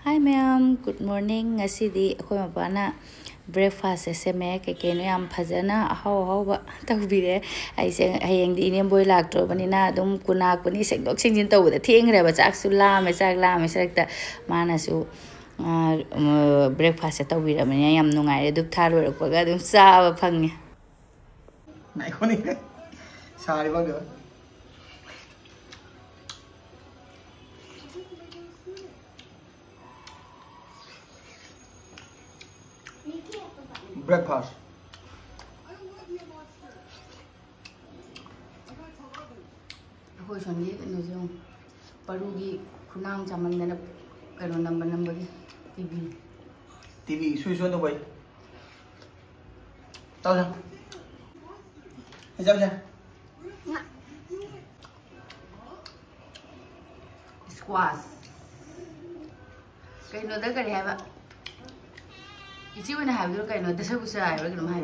Hi ma'am, good morning. Ngasi di ako mapana breakfast seme keke no yam phajana ahoba tawbire aise hayeng di inem boy laktro banina dum kunak pani sekdok singjin tawda thengre ba chak su lame sakta mana su breakfast tawbira mani yam nungai duk tharo rakpaga dum saba phangi nai khoni sari baga breakfast ako sandi no jong parugi khunang chamandana kano number TV sui suan đâu vậy tao ra hay sao vậy squash cái nó tới cái này ba ichi wana habiru kai no dasa busa ai wala mai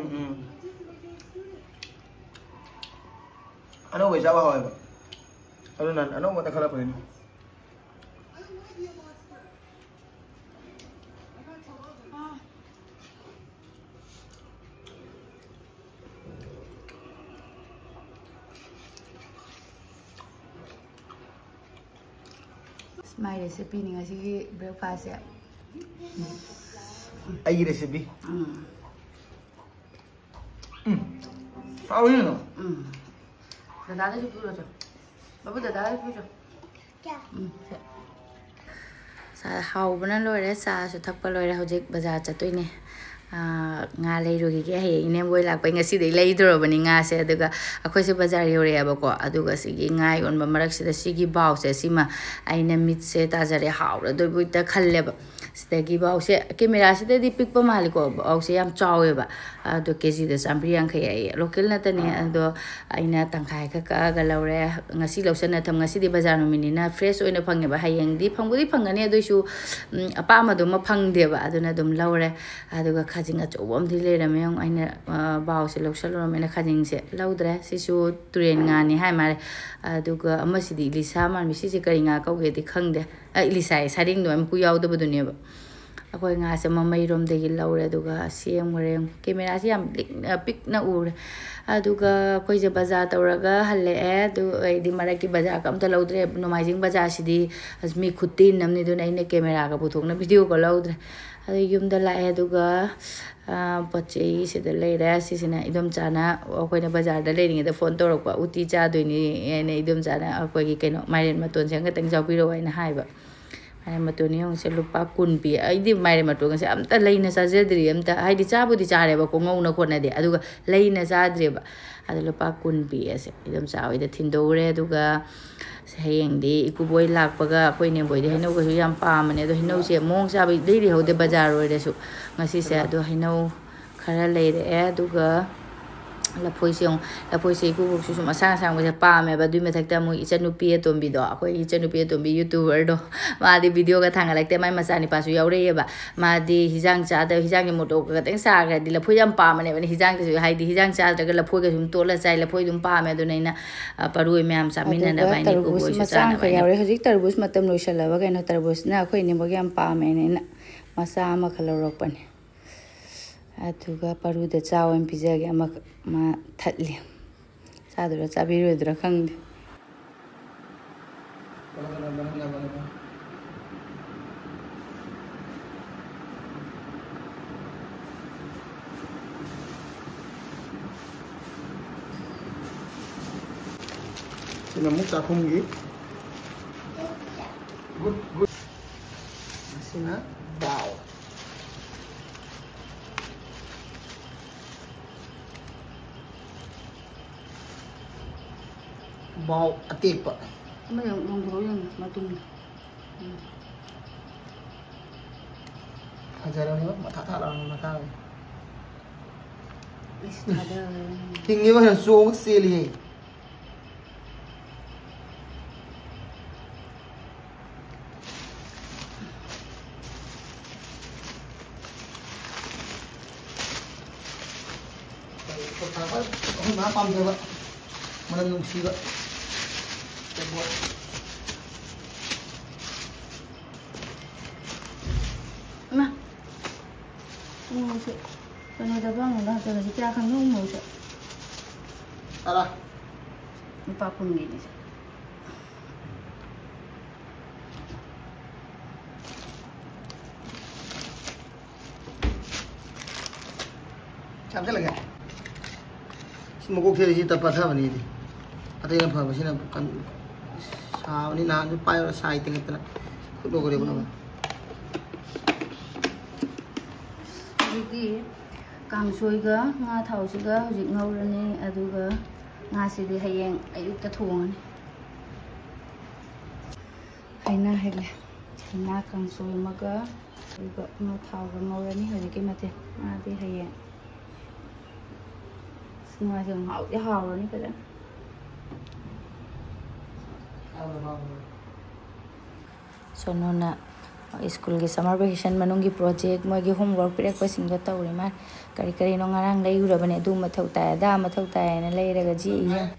ano vậy sao hỏi vậy ano nan ano mo ta khala pa rin my recipe ni ngasi breakfast ya ai recipe sao vậy nó dada da chupuro cho babu dada da chupuro sa hau bana loire sa su thakpa loire hojik bazar chatoi ne nga leirugi ge he ine boy lakpai ngasi dei leidorobani nga se aduga akhoi se bazar yore abako aduga sigi ngai on marak sida sigi baw se sima aina mit se tajare haura doi buita khalleba sidagi baw se camera sida di pic pa maliko baw se yam chawe ba ado kg da sambriang khai local na tani ado aina tangkhai ka ga laure ngasi lausan na tham ngasi di bazar no minina fresh oina phange ba hayeng di phangudi phangani ado su apa ma do ma phangde ba aduna dum laure aduga khajing achobam di le ramyong aina baw se loksalo ramena khajing se laudre sisu turen nga ni hai mare aduga amasidi lisa man misi se kari nga kauge di khangde lisa saring do am ku yaw da badune ba akoi nga se mamai rom de gi laure aduga siam ngare camera si am pic na ur aduga koi je bazar tawraga halle adu di maraki bazar kam ta laudre nomaijing bazar sidi asmi khutin namni do naine camera ka puthok na video ko laudre adu yumda la aduga pochei sida leira sisina idom chana akoi na bazar da leiring da phone torok uti cha doini ene idom chana akoi gi keno mairen maton sang ka tang jaw piro aina haiba ai maton yong se lupa kun pi ai di mairen maton se amta leina sa jedri amta ai di cha bu di cha re ba ko ngau na khona de aduga leina sa dre ba adu lupa kun pi ase idom cha oi da thindore aduga hayeng di iku boy lakpaga akoi ne boy de heno ko yam pa mane do heno se mong sa bi dei hode bazar oi de su ngasi se adu heno khara leire aduga lapoi se ku su masang sang ba pa me ba dui me thakta mu ichanu pi tombi do akoi ichanu pi tombi youtuber do ma di video ka thang lakte mai masani pa su yaure ba ma di hijang cha da hijang ni moto ka teng sa ga di lapoi yam pa mane ba hijang su hai di hijang cha da ga lapoi ka sum to la chai lapoi dum pa me do naina parui me am samina na ba ni ku boy su cha na ba yaure hojik tarbus matam loisala ba kaino tarbus na akoi ni ba yam pa me ne na masa ma khalorok pane aduga paru da chawam pizage ama ma thatli sadura chabiro dra khang sila mukha khungi good sina wow bao atepa ma yung dro yung matum hajara ni mata thala mata istada tingi ba so seli apa ma pam ba mananong siga buat ꯎꯁꯦ ꯀꯩꯅꯣꯗ ꯐꯪꯉꯒ ꯍꯥꯞꯄꯒꯗꯤ ꯀꯌꯥ ꯈꯪꯗꯧ ꯎꯁꯦ Tara. lupa kung gini siya. Sampai lagi. Semua kok kiri kita pasal ni di. Ada yang apa sih nak kan sah ni nah tu payah sah itu kita nak. Kudo kore pun apa. Jadi kangsoi ga nga thau si ga hujik ngaurani aduga ngasi di hayeng ayuk ta thongan. Haina hegle. Haina kangsoi maga aduga nga thau ga ngaurani hujik ke mate. Adi hayeng. Semua yang hau ni kan. So nona school ki summer vacation manungi project mogi homework pire ko singa tawri ma kari kari no ngarang lei ura bane du mathau ta da mathau ta na lei raga ji ya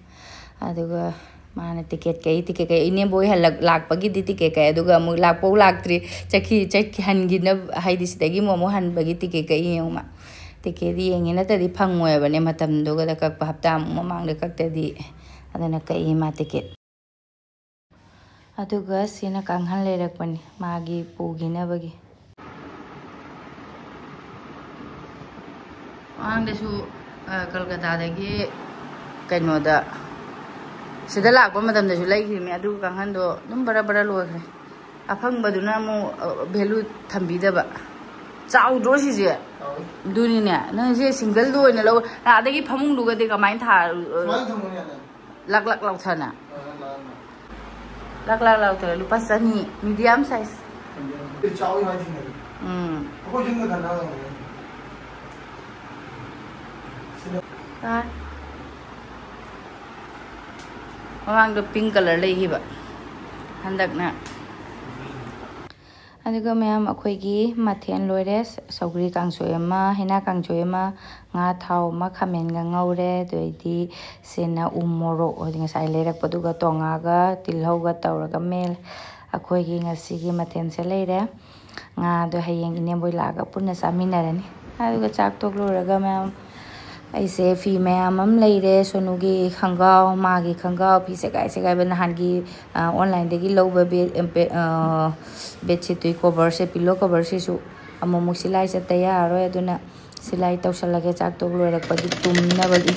aduga mana ticket kai ine boy halak lak pagi di ticket kai aduga mu lak pau lak tri chaki hangi na haidi sidagi momo han bagi ticket kai yoma ticket di yengina ta di phangwe bane matam do ga kak hapta mamang de kak ta di adana kai ma ticket aduga sina kanghan lerak pani magi pugina bagi ang desu Kolkata dagi kainoda sida lakpa matam desu laigri me adu kanghan do dum bara lokhre afang baduna mu value thambidaba chau do si je duni ne na je single do ne lo adagi phamung duga de kamain tha lak law thana lak ter lupa sani medium size. Jauh yang macam ni. Aku juga tak tahu. Kan? Orang tu pink color lagi ba. Hendak na. Aduga mayam akhoi gi mathen loires saugri kangsoi ama hena kangsoi ama nga thau ma khamen ga ngaure doidi sena umoro odinga sai lerak paduga tonga ga tilhau ga tawra ga mel akhoi gi ngasi gi mathen se leire nga do hayeng ine boi la ga punna saminarani aduga chak tok loraga mayam aise fi mayam am leire sonugi khangao magi khangao fi se gai ban hangi online degi loba bedsheet tu cover se pillow cover se su amomuk silai se tayar ro aduna silai tawsalage chak tok lorak pagi tumna bagi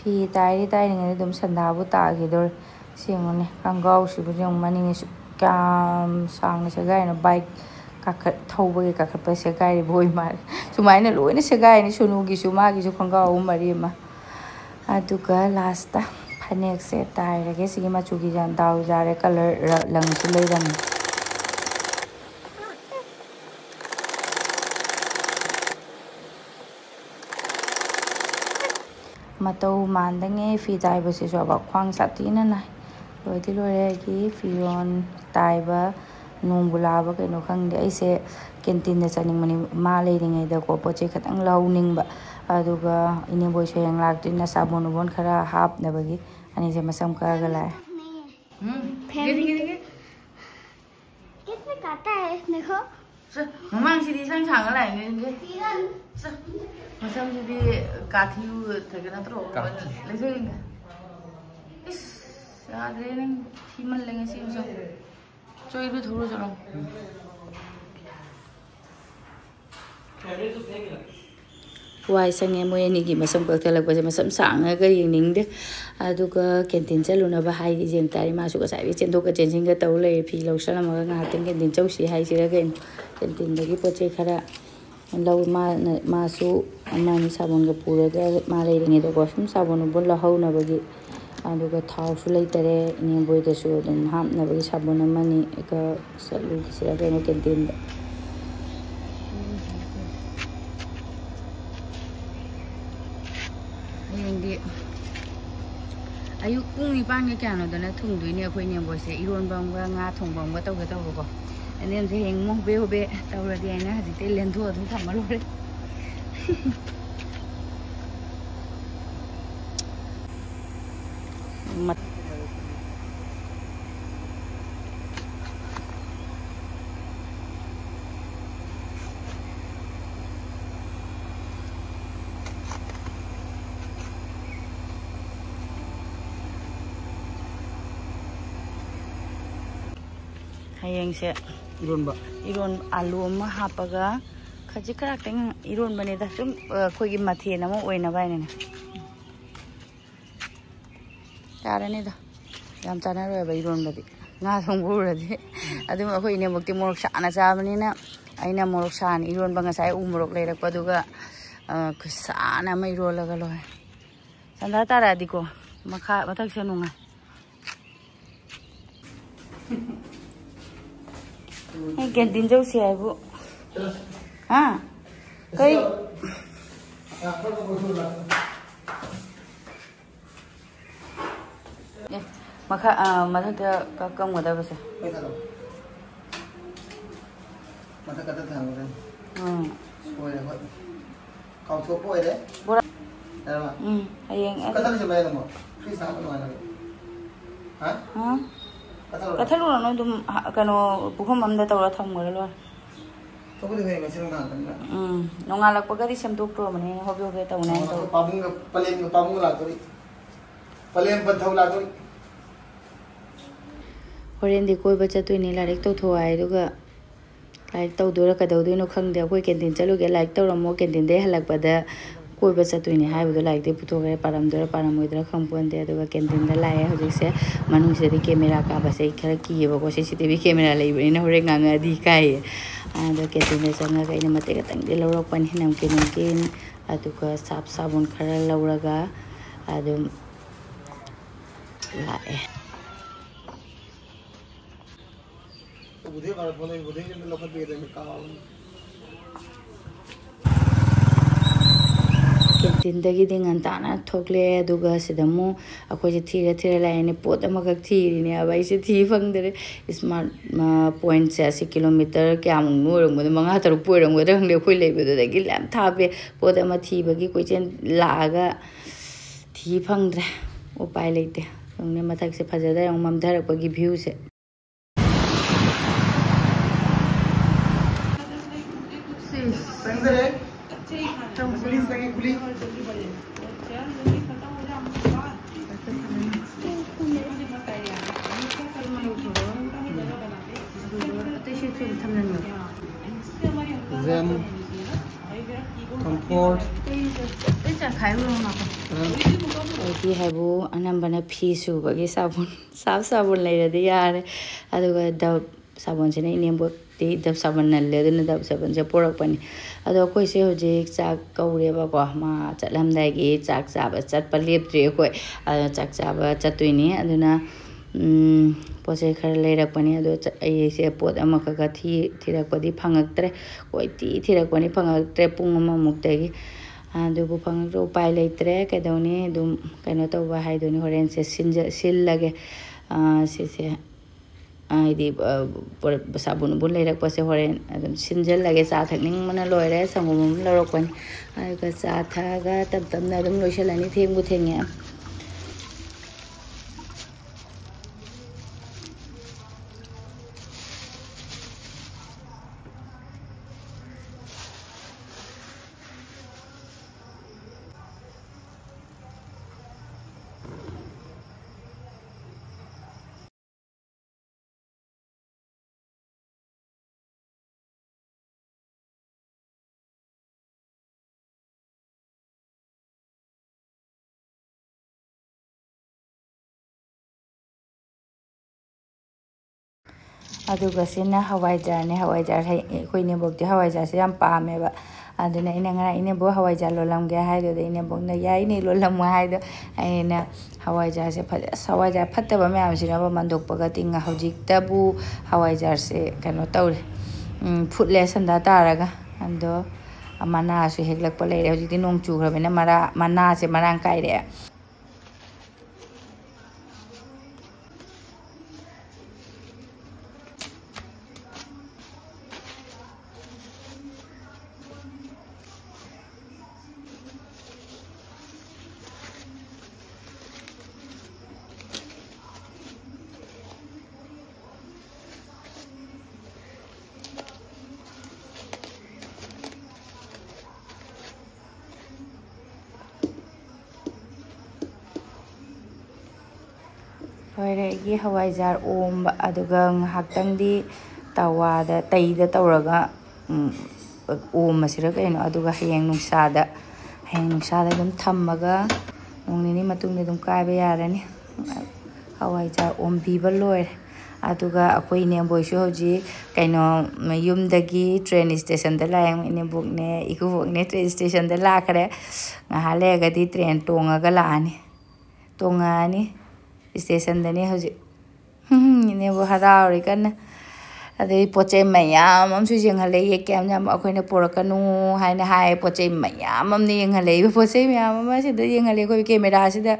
Pi tai ni dum sandabu ta gi dor singone kangau sibu jong mani su kam sang ne sagai na bike ka thauba gi ka pa sagai boi mar sumai na loi na sagai ni sunu gi su ma gi su kangau mari ma aduga last ta phanek se tai rage sigi ma chu gi jan daw jare color lang su lei ram matau mandange fi tai ba se so ba khwang satina na loidi lore gi fion tai ba numbula ba kaino khangde aise canteen da chaning mani ma leiringai da ko poche khatang launing ba aduga ine boy so yang lak tin na sabon bon khara hap na bagi ani je masam ka gala gini किसने काटा है देखो mamang sidi sang sang la ni masam sidi kathi thagana tro lesenga is adre nang himan lenga si so choi bi thoro jaro wai sange moy ni gi masam ka thalak ba masam sang ga ying de aduga canteen chaluna ba hai di jeng tari ma su ka sai chen do ka chen sing ga taw le phi lo sala ma nga ten canteen chau si hai si ra gen canteen da gi poche khara lo ma su ama ni sabon ga pura ga ma le ring de ko sum sabon bon la hau na ba gi aduga thau su le tare ni boy da su dum ham na ba gi sabon ma ni ka salu ki si ra gen canteen da ayuk pung nipan ga kyano dana thungduine akhoi ne boise ironbam ga nga thongbam ga tawga tawgo ane se heng mo be hobe tawradi aina haji te lentho adu thamalore Hayeng se iron alu ma hapaga khaji krak teng iron bane da sum khoi gi mathe na mo oina bai ne tare ne da yam chana ro ba iron badi nga thong bu ra di adu ma khoi ne mukti morok sana cha bani na aina morok san iron ba nga sai u morok le rak pa du ga khusana mai ro la ga lo sanda tara di ko makha mathak se nunga Hey, canteen jauh sih ibu. Ah, kau. Maka masa dia kakak muda besar. Masa kata tahu kan. Boleh kau. Kau tu boleh deh. Boleh. Ada. Hayeng. Kata ni siapa yang mau? Kisah apa mana? Hah? Kathalu no dum kano bukhom amda tawra thamgare lo Tobudi gari mesirang na kan nongalak pagadi semduk pro mane hobe hobe tawna to pabung la tori palen panthau la tori horen di koi bacha tu ni larik to thoai duga laik taw dora ka daw no khang de koi canteen chalu ge laik taw ramo canteen de halak pada koi bacha tu ni hai bu laik de puto ge param dora param moidra khang pon de duga canteen da lai hoje se manung se di camera ka ba se khara ki ba ko CCTV camera lai ba ina hore nganga di kai ada canteen de sanga ga ina mate ga tang de lorok pan hinam kin atuka sap sabun khara lawraga adum lae budhe kar phone budhe ke lokat be de ka canteen dagi dengan tanah thokle aduga sidamu akoi je thira lai ne pot amaka thiri ne abai se thi phang dere smart point se 80 kilometer kyam nu rong mo manga taru poi rong de hang de khoi lei be de gi lam thabe pot ama thi bagi koi chen la ga thi phang dre upai leite ne mathak se phajada rong mam dharak bagi view se sangre trong pulis lagi kuli Zem comfort Odi haibu anambana phi su bagi sabun leiradi yare aduga dab sabun sene inembo di dab sabun nalle aduna dab sabun se porak pani ado koi se hoje chak kaure ba ko ma chatlam dai gi chak chaba chat pa leptre koi chak chaba chatuini aduna pose khar leirak pani ado ai se pot ama ka thirak padi phangaktre koi thirak pani phangaktre pung ama mukte gi adu bu phang ro pai leitre ka dawni dum kaino to ba hai doni horen se sil lage se Idi sabun bun leirak pase horen adum sinjal lage sa thakning mana loire sangum lorok pan ai ka sa tha ga tam na dum loisalani thengbu thenge aduga sina hawaijar ne hawaijar khoi ne bok de hawaijar se yam paame ba aduna ina ngara ine bo hawaijar lolam ge hai do ine bok na yai ni lolam hai do ina hawaijar se hawaijar phatta ba me am sina ba mandok paga tinga hojik tabu hawaijar se kano tawre futle sanda taraga ando amana su heglak pa leire hojik ti nong chu grabena mana se marang kai re ꯂꯣꯏꯔꯦ ꯍꯋꯥꯏꯖꯥꯔ ꯑꯣꯝꯕ ꯑꯗꯨꯒ ꯉꯥꯏꯍꯥꯛꯇꯪꯗꯤ ꯇꯋꯥꯗ ꯇꯩꯗ ꯇꯧꯔꯒ ꯑꯣꯝꯃꯁꯤꯔ ꯀꯩꯅꯣ ꯑꯗꯨꯒ ꯍꯌꯦꯡ ꯅꯨꯡꯁꯥꯗ ꯑꯗꯨꯝ ꯊꯝꯃꯒ ꯅꯣꯡ ꯅꯤꯅꯤ ꯃꯇꯨꯡꯗ ꯑꯗꯨꯝ ꯀꯥꯏꯕ ꯌꯥꯔꯅꯤ ꯍꯋꯥꯏꯖꯥꯔ ꯑꯣꯝꯕꯤꯕ ꯂꯣꯏꯔꯦ ꯑꯗꯨꯒ ꯑꯩꯈꯣꯏ ꯏꯅꯦꯝꯕꯣꯏꯁꯨ ꯍꯧꯖꯤꯛ ꯀꯩꯅꯣ ꯌꯨꯝꯗꯒꯤ ꯇ꯭ꯔꯦꯟ ꯏꯁꯇꯦꯁꯟꯗ ꯂꯥꯛꯑꯦ ꯏꯅꯦꯝꯕꯣꯛꯅꯦ ꯏꯀꯨꯕꯣꯛꯅꯦ ꯇ꯭ꯔꯦꯟ ꯏꯁꯇꯦꯁꯟꯗ ꯂꯥꯛꯈ꯭ꯔꯦ ꯉꯥꯏꯍꯥꯛ ꯂꯩꯔꯒꯗꯤ ꯇ꯭ꯔꯦꯟ ꯇꯣꯡꯉꯛꯑꯅꯤ ꯏꯁꯇꯦꯁꯟꯗꯅꯤ ꯍꯧꯖꯤꯛ ꯏꯅꯦꯝꯕꯣꯛ ꯍꯔꯥꯎꯔꯤ ꯀꯟꯅ ꯑꯗꯩ ꯄꯣꯠ ꯆꯩ ꯃꯌꯥꯝ ꯑꯃꯁꯨ ꯌꯦꯡꯍꯜꯂꯛꯏ ꯀꯌꯥꯝ ꯌꯥꯝ ꯑꯩꯈꯣꯏꯅ ꯄꯨꯔꯛꯀꯅꯨ ꯍꯥꯏꯅ ꯍꯥꯏ ꯄꯣꯠ ꯆꯩ ꯃꯌꯥꯝ ꯑꯃꯅ ꯌꯦꯡꯍꯜꯂꯛꯏꯕ ꯄꯣꯠ ꯆꯩ ꯃꯌꯥꯝ ꯑꯃ ꯁꯤꯗ ꯌꯦꯡꯍꯜꯂꯤ ꯑꯩꯈꯣꯏ ꯀꯦꯃꯦꯔꯥꯁꯤꯗ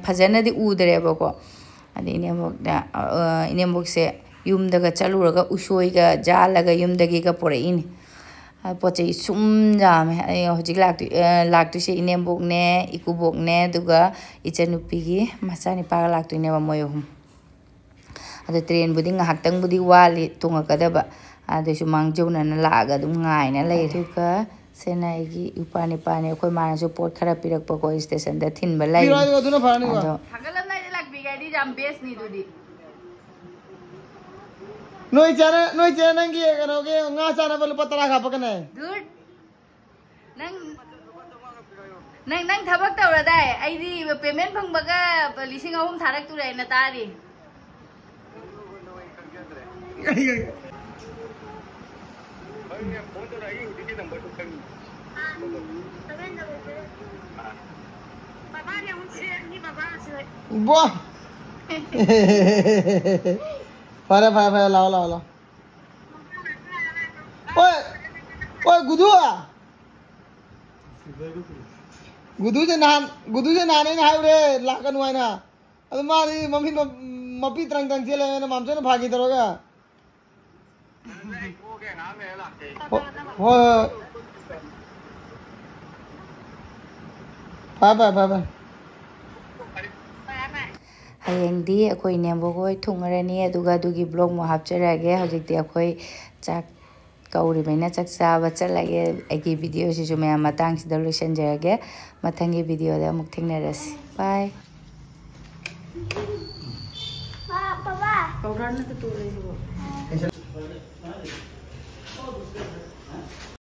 ꯐꯖꯅꯗꯤ ꯎꯗ꯭ꯔꯦꯕꯀꯣ ꯑꯗꯩ ꯏꯅꯦꯝꯕꯣꯛꯁꯦ ꯌꯨꯝꯗꯒ ꯆꯠꯂꯨꯔꯒ ꯎꯁꯣꯏꯒ ꯖꯥꯜꯂꯒ ꯌꯨꯝꯗꯒꯤꯒ ꯄꯨꯔꯛꯏꯅꯤ ꯄꯣꯠ ꯆꯩ ꯁꯨꯝ ꯌꯥꯝꯃꯦ ꯑꯩ ꯍꯧꯖꯤꯛ ꯂꯥꯛꯇꯣꯏꯁꯦ ꯏꯅꯦꯝꯕꯣꯛꯅꯦ ꯏꯀꯨꯕꯣꯛꯅꯦ ꯑꯗꯨꯒ ꯏꯆꯟꯅꯨꯄꯤꯒꯤ ꯃꯆꯥꯅꯤꯄꯥꯒ ꯂꯥꯛꯇꯣꯏꯅꯦꯕ ꯃꯣꯏ ꯑꯍꯨꯝ ꯑꯗꯣ ꯇ꯭ꯔꯦꯟꯕꯨꯗꯤ ꯉꯥꯏꯍꯥꯛꯇꯪꯕꯨꯗꯤ ꯋꯥꯠꯂꯤ ꯇꯣꯡꯉꯛꯀꯗꯕ ꯑꯗꯨꯁꯨ ꯃꯥꯡꯖꯧꯅꯅ ꯂꯥꯛꯑꯒ ꯑꯗꯨꯝ ꯉꯥꯏꯅ ꯂꯩ ꯑꯗꯨꯒ ꯁꯦꯅ ꯑꯩꯒꯤ ꯏꯄꯥꯅꯤꯄꯥꯅꯦ ꯑꯩꯈꯣꯏ ꯃꯥꯅꯁꯨ ꯄꯣꯠ ꯈꯔ ꯄꯤꯔꯛꯄꯀꯣ ꯏꯁꯇꯦꯁꯟꯗ ꯊꯤꯟꯕ ꯂꯩ ꯑꯗꯣ ꯊꯥꯒꯠꯂꯝꯗꯥꯏꯗ ꯂꯥꯛꯄꯤꯒꯗꯤ ꯌꯥꯝ ꯕꯦꯁꯅꯤ ꯑꯗꯨꯗꯤ Noi chana nangi kanoge nga chana balu patara khapa kana dude nang thabak tawradai aidi payment phangbaga 3,000 tharakture na tari Boah. Fare lao. Oi Goood je nan ne haure la kanu aina. Adu mari mami mapi trang chele na mamse na phagi daroga. Bye. ꯍꯌꯦꯡꯗꯤ ꯑꯩꯈꯣꯏ ꯏꯅꯦꯝꯕꯣꯛꯍꯣꯏ ꯊꯨꯡꯉꯔꯅꯤ ꯑꯗꯨꯒ ꯑꯗꯨꯒꯤ block ꯃꯨꯛ ꯍꯥꯞꯆꯔꯛꯑꯒꯦ ꯍꯧꯖꯤꯛꯇꯤ ꯑꯩꯈꯣꯏ ꯆꯥꯛ ꯀꯧꯔꯤꯕꯅꯤꯅ ꯆꯥꯛ ꯆꯥꯕ ꯆꯠꯂꯒꯦ ꯑꯩꯒꯤ ꯚꯤꯗꯤꯑꯣꯁꯤꯁꯨ ꯃꯌꯥꯝ ꯃꯇꯥꯡꯁꯤꯗ ꯂꯣꯏꯁꯤꯟꯖꯔꯒꯦ ꯃꯊꯪꯒꯤ ꯚꯤꯗꯤꯑꯣꯗ ꯑꯃꯨꯛ ꯊꯦꯡꯅꯔꯁꯤ ꯕꯥꯏ Papa. Papa.